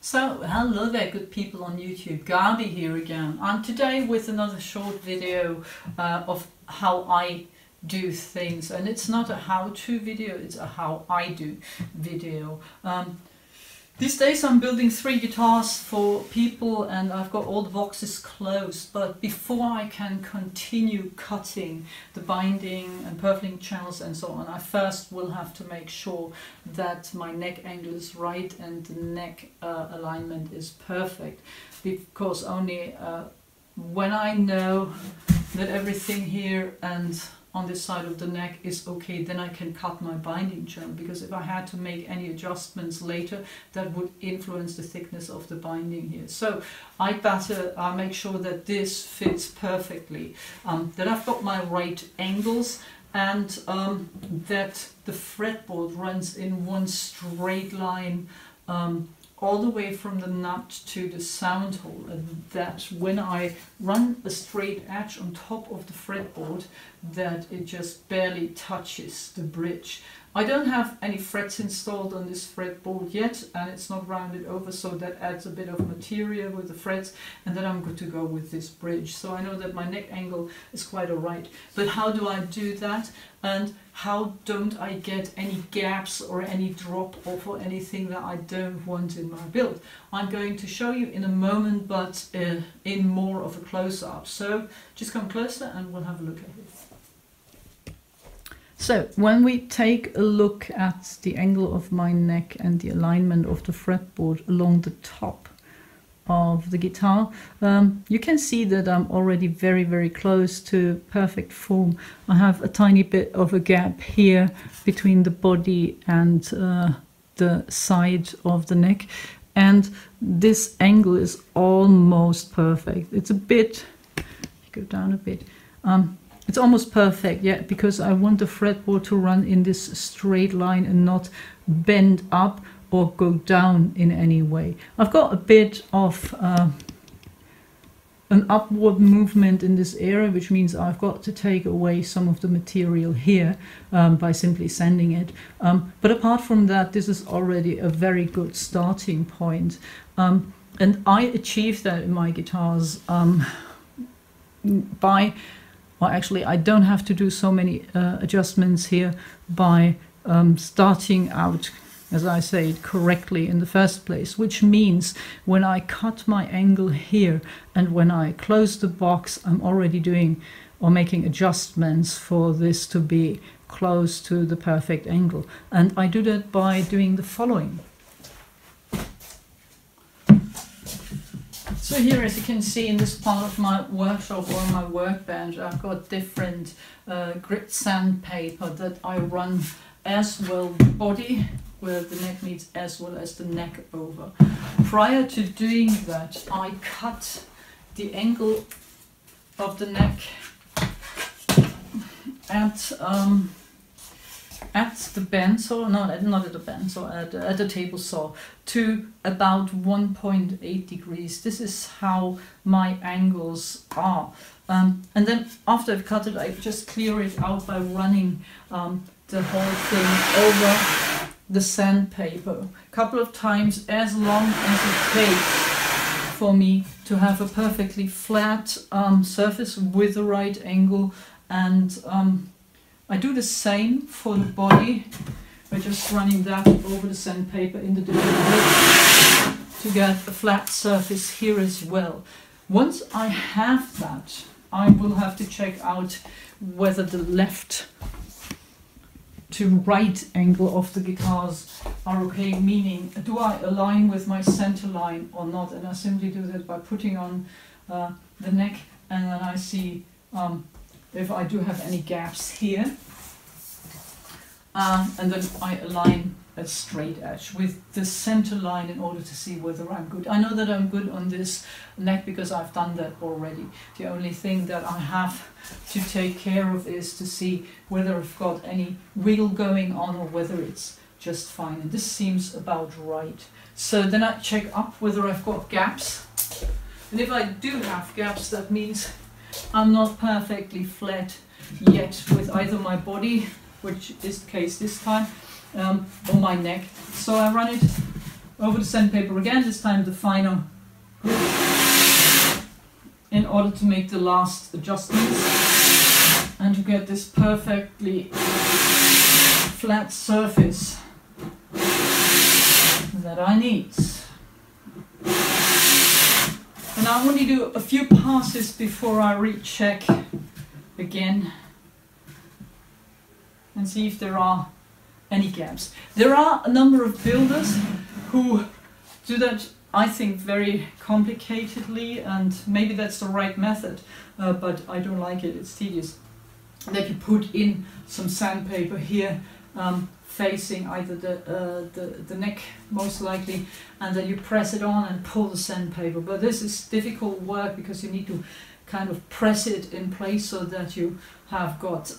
So, hello there good people on YouTube, Gabi here again, and today with another short video of how I do things. And it's not a how-to video, it's a how I do video. These days I'm building 3 guitars for people and I've got all the boxes closed, but before I can continue cutting the binding and purfling channels and so on, I first will have to make sure that my neck angle is right and the neck alignment is perfect, because only when I know that everything here and on this side of the neck is okay, then I can cut my binding channel, because if I had to make any adjustments later, that would influence the thickness of the binding here. So I better make sure that this fits perfectly, that I've got my right angles, and that the fretboard runs in one straight line all the way from the nut to the sound hole, and that when I run a straight edge on top of the fretboard, that it just barely touches the bridge. I don't have any frets installed on this fretboard yet, and it's not rounded over, so that adds a bit of material with the frets, and then I'm good to go with this bridge. So I know that my neck angle is quite alright. But how do I do that? And how don't I get any gaps or any drop off or anything that I don't want in my build? I'm going to show you in a moment, but in more of a close-up. So just come closer and we'll have a look at it. So when we take a look at the angle of my neck and the alignment of the fretboard along the top of the guitar, you can see that I'm already very close to perfect form. I have a tiny bit of a gap here between the body and the side of the neck, and this angle is almost perfect. It's a bit, go down a bit, it's almost perfect, yeah, because I want the fretboard to run in this straight line and not bend up or go down in any way. I've got a bit of an upward movement in this area, which means I've got to take away some of the material here by simply sanding it. But apart from that, this is already a very good starting point. And I achieve that in my guitars by, well, actually I don't have to do so many adjustments here by starting out, as I say, correctly in the first place, which means when I cut my angle here and when I close the box, I'm already doing or making adjustments for this to be close to the perfect angle. And I do that by doing the following. So here, as you can see, in this part of my workshop or my workbench, I've got different grit sandpaper that I run as well the body where the neck meets as well as the neck over. Prior to doing that, I cut the angle of the neck at the bandsaw, no, not at the bandsaw, at the table saw, to about 1.8 degrees. This is how my angles are. And then after I've cut it, I just clear it out by running the whole thing over the sandpaper a couple of times, as long as it takes for me to have a perfectly flat surface with the right angle. And I do the same for the body by just running that over the sandpaper in the different bits to get a flat surface here as well. Once I have that, I will have to check out whether the left to right angle of the guitars are okay, meaning do I align with my center line or not. And I simply do that by putting on the neck, and then I see if I do have any gaps here, and then I align a straight edge with the center line in order to see whether I'm good. I know that I'm good on this neck because I've done that already. The only thing that I have to take care of is to see whether I've got any wiggle going on or whether it's just fine. And this seems about right. So then I check up whether I've got gaps. And if I do have gaps, that means I'm not perfectly flat yet with either my body, which is the case this time, or my neck. So I run it over the sandpaper again, this time the finer grip, in order to make the last adjustments and to get this perfectly flat surface that I need. And I only do a few passes before I recheck again and see if there are any gaps. There are a number of builders who do that, I think, very complicatedly, and maybe that's the right method, but I don't like it, it's tedious. That you put in some sandpaper here, facing either the neck most likely, and then you press it on and pull the sandpaper. But this is difficult work because you need to kind of press it in place so that you have got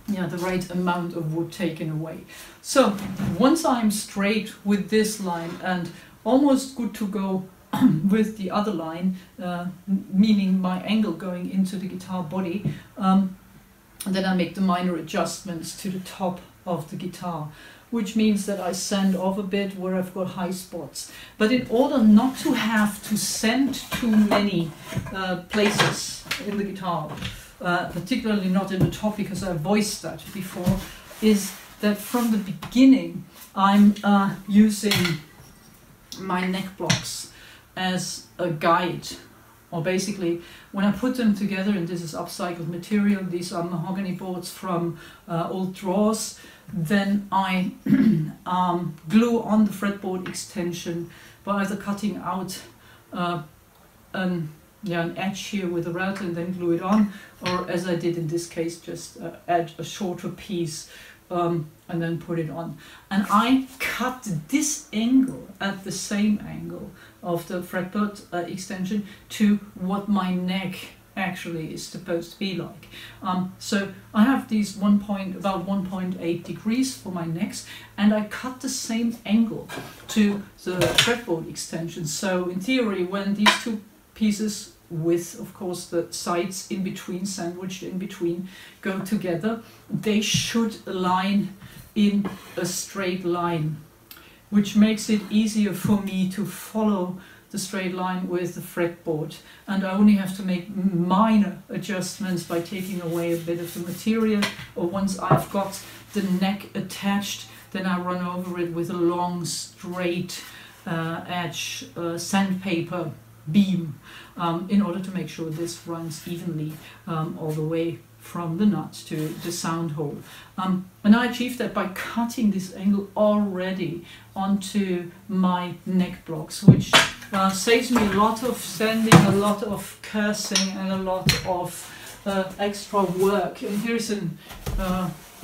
the right amount of wood taken away. So once I'm straight with this line and almost good to go with the other line, meaning my angle going into the guitar body, then I make the minor adjustments to the top of the guitar, which means that I sand off a bit where I've got high spots. But in order not to have to sand too many places in the guitar, particularly not in the top, because I voiced that before, is that from the beginning I'm using my neck blocks as a guide. Or basically, when I put them together, and this is upcycled material, these are mahogany boards from old drawers, then I glue on the fretboard extension by either cutting out an edge here with a router and then glue it on, or as I did in this case, just add a shorter piece and then put it on. And I cut this angle at the same angle of the fretboard extension to what my neck actually is supposed to be like. So I have these about 1.8 degrees for my necks, and I cut the same angle to the fretboard extension. So in theory, when these two pieces with, of course, the sides in between, sandwiched in between, go together, they should align in a straight line, which makes it easier for me to follow the straight line with the fretboard. And I only have to make minor adjustments by taking away a bit of the material, or once I've got the neck attached, then I run over it with a long straight edge sandpaper beam in order to make sure this runs evenly all the way from the nut to the sound hole. And I achieved that by cutting this angle already onto my neck blocks, which saves me a lot of sanding, a lot of cursing, and a lot of extra work. And here's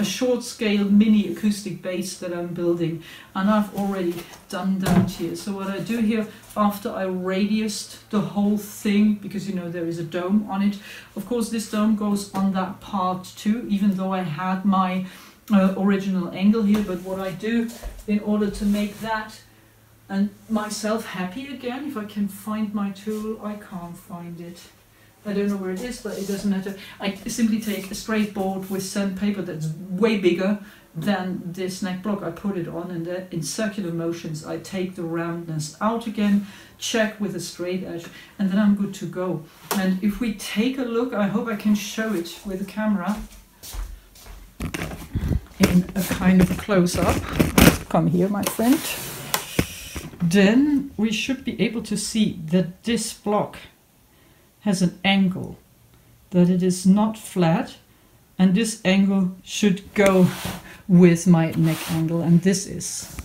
a short scale mini acoustic bass that I'm building, and I've already done that here. So what I do here, after I radiused the whole thing, because you know there is a dome on it, of course this dome goes on that part too, even though I had my original angle here. But what I do in order to make that and myself happy again, if I can find my tool, I can't find it. I don't know where it is, but it doesn't matter. I simply take a straight board with sandpaper that's way bigger than this neck block. I put it on, and then in circular motions I take the roundness out again, check with a straight edge, and then I'm good to go. And if we take a look, I hope I can show it with the camera in a kind of close-up. Come here, my friend. Then we should be able to see that this block has an angle, that it is not flat, and this angle should go with my neck angle, and this is.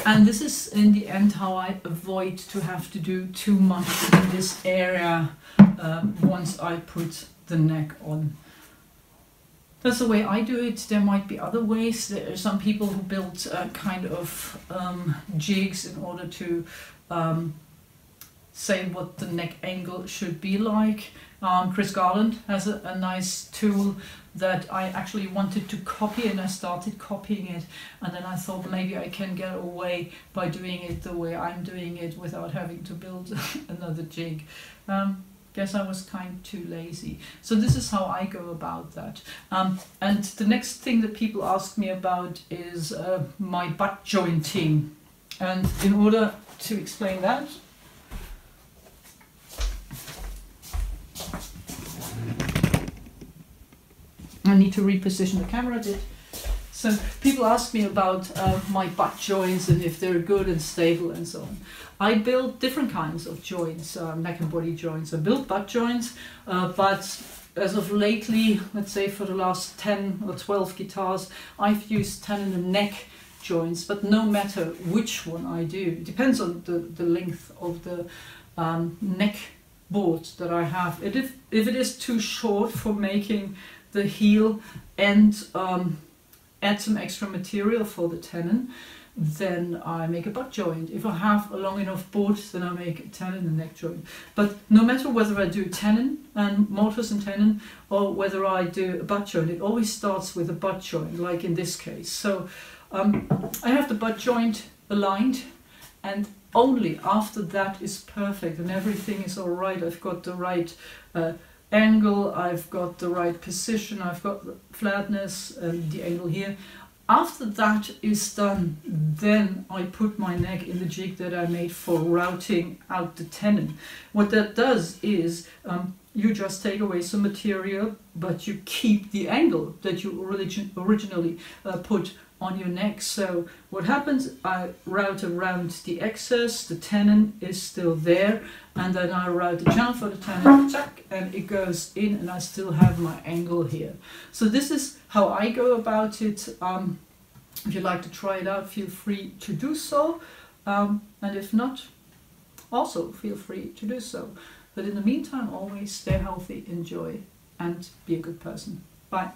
And this is in the end how I avoid to have to do too much in this area once I put the neck on. That's the way I do it. There might be other ways. There are some people who build kind of jigs in order to say what the neck angle should be like. Chris Garland has a nice tool that I actually wanted to copy, and I started copying it, and then I thought maybe I can get away by doing it the way I'm doing it without having to build another jig. guess I was kind of too lazy. So this is how I go about that. And the next thing that people ask me about is my butt jointing. And in order to explain that, I need to reposition the camera a bit. So people ask me about my butt joints and if they're good and stable and so on. I build different kinds of joints, neck and body joints. I build butt joints, but as of lately, let's say for the last 10 or 12 guitars, I've used tenon and neck joints, but no matter which one I do, it depends on the length of the neck board that I have. If it is too short for making the heel and add some extra material for the tenon, then I make a butt joint. If I have a long enough board, then I make a tenon and neck joint. But no matter whether I do tenon and mortise and tenon or whether I do a butt joint, it always starts with a butt joint, like in this case. So I have the butt joint aligned, and only after that is perfect and everything is all right. I've got the right angle, I've got the right position, I've got the flatness and the angle here. After that is done, then I put my neck in the jig that I made for routing out the tenon. What that does is you just take away some material, but you keep the angle that you originally put on your neck. So what happens, I route around the excess, the tenon is still there, and then I route the channel for the tenon, check, and it goes in, and I still have my angle here. So this is how I go about it. If you'd like to try it out, feel free to do so, and if not, also feel free to do so. But in the meantime, always stay healthy, enjoy, and be a good person. Bye.